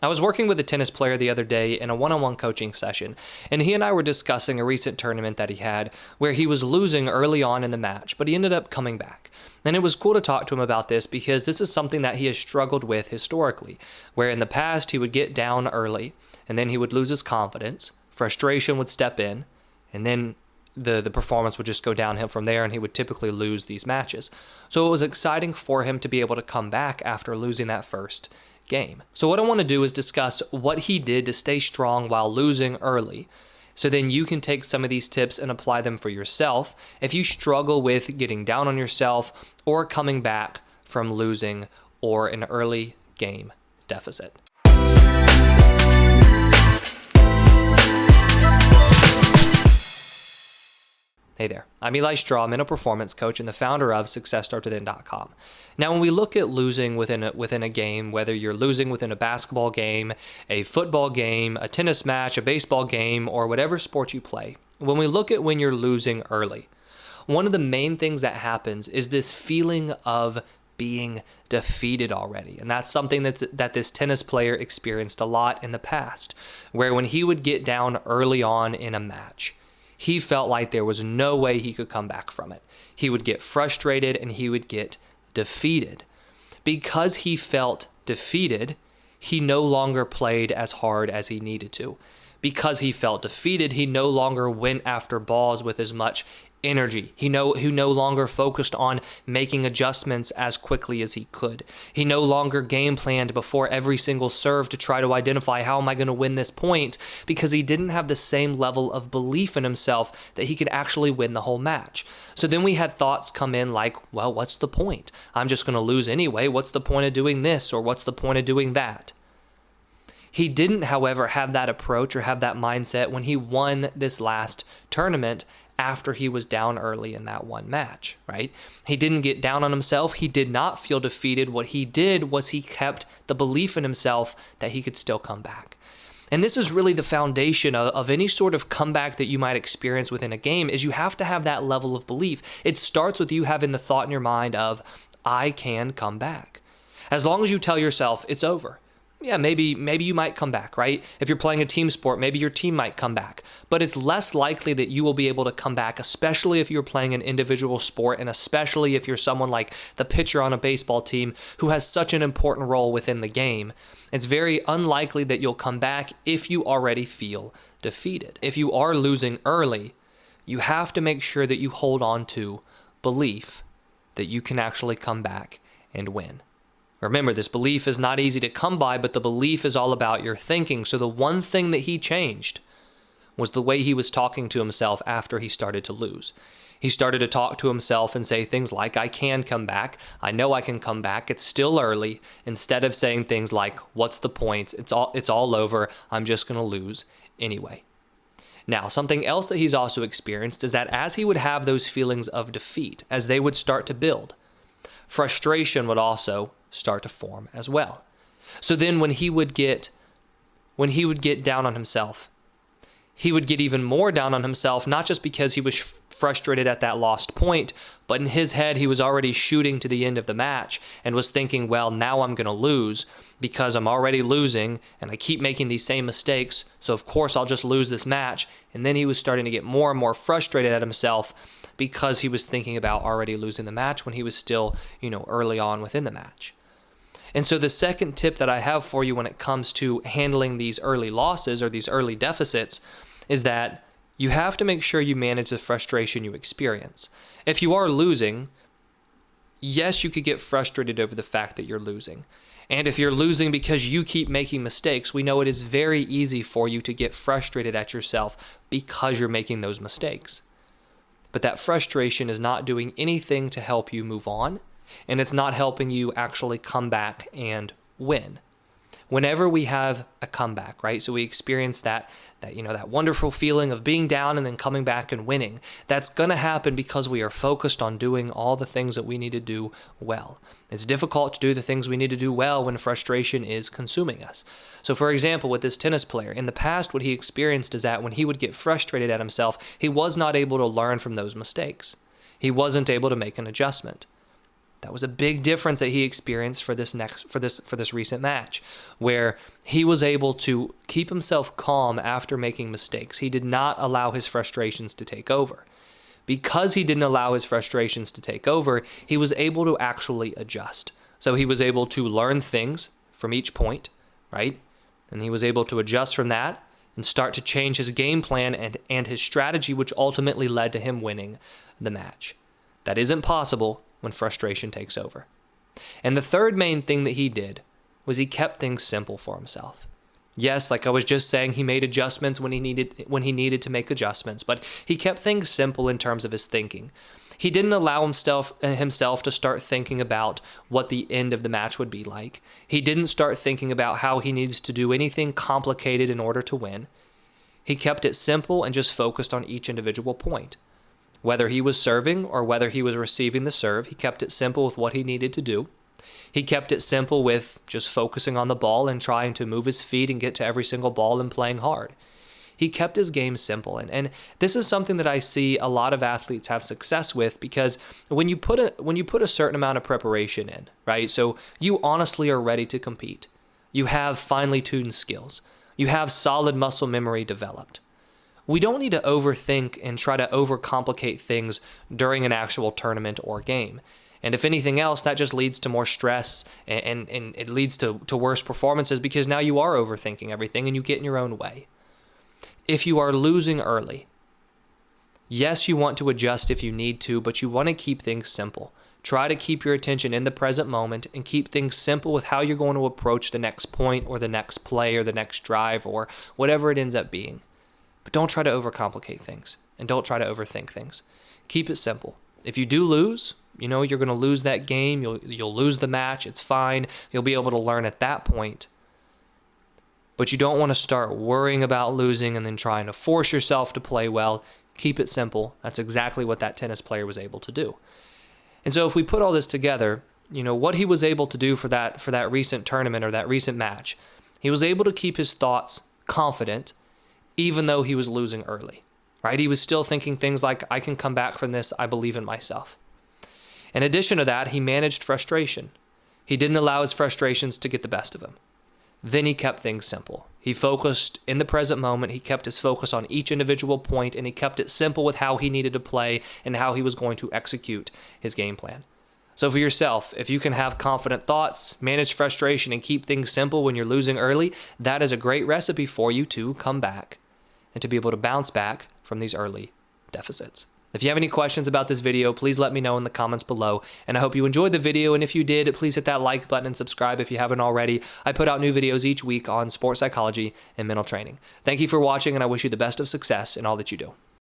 I was working with a tennis player the other day in a one-on-one coaching session, and he and I were discussing a recent tournament that he had where he was losing early on in the match, but he ended up coming back. And it was cool to talk to him about this because this is something that he has struggled with historically, where in the past he would get down early, and then he would lose his confidence, frustration would step in, and then the performance would just go downhill from there, and he would typically lose these matches. So it was exciting for him to be able to come back after losing that first game. So what I want to do is discuss what he did to stay strong while losing early. So then you can take some of these tips and apply them for yourself if you struggle with getting down on yourself or coming back from losing or an early game deficit. Hey there, I'm Eli Straw, mental performance coach and the founder of SuccessStartsWithin.com. Now, when we look at losing within a game, whether you're losing within a basketball game, a football game, a tennis match, a baseball game, or whatever sport you play, when we look at when you're losing early, one of the main things that happens is this feeling of being defeated already. And that's something that this tennis player experienced a lot in the past, where when he would get down early on in a match, he felt like there was no way he could come back from it. He would get frustrated and he would get defeated. Because he felt defeated, he no longer played as hard as he needed to. Because he felt defeated, he no longer went after balls with as much energy. He no longer focused on making adjustments as quickly as he could. He no longer game planned before every single serve to try to identify how am I going to win this point, because he didn't have the same level of belief in himself that he could actually win the whole match. So then we had thoughts come in like, well, what's the point? I'm just going to lose anyway. What's the point of doing this, or what's the point of doing that? He didn't, however, have that approach or have that mindset when he won this last tournament after he was down early in that one match, right? He didn't get down on himself. He did not feel defeated. What he did was he kept the belief in himself that he could still come back. And this is really the foundation of any sort of comeback that you might experience within a game, is you have to have that level of belief. It starts with you having the thought in your mind of, I can come back. As long as you tell yourself it's over. Yeah, maybe you might come back, right? If you're playing a team sport, maybe your team might come back. But it's less likely that you will be able to come back, especially if you're playing an individual sport, and especially if you're someone like the pitcher on a baseball team who has such an important role within the game. It's very unlikely that you'll come back if you already feel defeated. If you are losing early, you have to make sure that you hold on to belief that you can actually come back and win. Remember, this belief is not easy to come by, but the belief is all about your thinking. So the one thing that he changed was the way he was talking to himself after he started to lose. He started to talk to himself and say things like, I can come back. I know I can come back. It's still early. Instead of saying things like, what's the point? It's all over. I'm just going to lose anyway. Now, something else that he's also experienced is that as he would have those feelings of defeat, as they would start to build, frustration would also start to form as well. So then when he would get down on himself, he would get even more down on himself, not just because he was frustrated at that lost point, but in his head, he was already shooting to the end of the match and was thinking, well, now I'm going to lose because I'm already losing and I keep making these same mistakes. So of course I'll just lose this match. And then he was starting to get more and more frustrated at himself because he was thinking about already losing the match when he was still, early on within the match. And so the second tip that I have for you when it comes to handling these early losses or these early deficits is that you have to make sure you manage the frustration you experience. If you are losing, yes, you could get frustrated over the fact that you're losing. And if you're losing because you keep making mistakes, we know it is very easy for you to get frustrated at yourself because you're making those mistakes. But that frustration is not doing anything to help you move on. And it's not helping you actually come back and win. Whenever we have a comeback, right? So we experience that wonderful feeling of being down and then coming back and winning. That's going to happen because we are focused on doing all the things that we need to do well. It's difficult to do the things we need to do well when frustration is consuming us. So for example, with this tennis player, in the past, what he experienced is that when he would get frustrated at himself, he was not able to learn from those mistakes. He wasn't able to make an adjustment. That was a big difference that he experienced for this recent match, where he was able to keep himself calm after making mistakes. He did not allow his frustrations to take over. Because he didn't allow his frustrations to take over, he was able to actually adjust. So he was able to learn things from each point, right? And he was able to adjust from that and start to change his game plan and his strategy, which ultimately led to him winning the match. That isn't possible when frustration takes over. And the third main thing that he did was he kept things simple for himself. Yes, like I was just saying, he made adjustments when he needed to make adjustments, but he kept things simple in terms of his thinking. He didn't allow himself to start thinking about what the end of the match would be like. He didn't start thinking about how he needs to do anything complicated in order to win. He kept it simple and just focused on each individual point. Whether he was serving or whether he was receiving the serve, he kept it simple with what he needed to do. He kept it simple with just focusing on the ball and trying to move his feet and get to every single ball and playing hard. He kept his game simple. And this is something that I see a lot of athletes have success with, because when you put a certain amount of preparation in, right? So you honestly are ready to compete. You have finely tuned skills. You have solid muscle memory developed. We don't need to overthink and try to overcomplicate things during an actual tournament or game. And if anything else, that just leads to more stress and it leads to worse performances, because now you are overthinking everything and you get in your own way. If you are losing early, yes, you want to adjust if you need to, but you want to keep things simple. Try to keep your attention in the present moment and keep things simple with how you're going to approach the next point or the next play or the next drive or whatever it ends up being. But don't try to overcomplicate things and don't try to overthink things. Keep it simple. If you do lose, you're going to lose that game. You'll lose the match. It's fine. You'll be able to learn at that point. But you don't want to start worrying about losing and then trying to force yourself to play well. Keep it simple. That's exactly what that tennis player was able to do. And so if we put all this together, what he was able to do for that recent tournament or that recent match, he was able to keep his thoughts confident even though he was losing early, right? He was still thinking things like, I can come back from this. I believe in myself. In addition to that, he managed frustration. He didn't allow his frustrations to get the best of him. Then he kept things simple. He focused in the present moment. He kept his focus on each individual point, and he kept it simple with how he needed to play and how he was going to execute his game plan. So for yourself, if you can have confident thoughts, manage frustration, and keep things simple when you're losing early, that is a great recipe for you to come back and to be able to bounce back from these early deficits. If you have any questions about this video, please let me know in the comments below. And I hope you enjoyed the video. And if you did, please hit that like button and subscribe if you haven't already. I put out new videos each week on sports psychology and mental training. Thank you for watching, and I wish you the best of success in all that you do.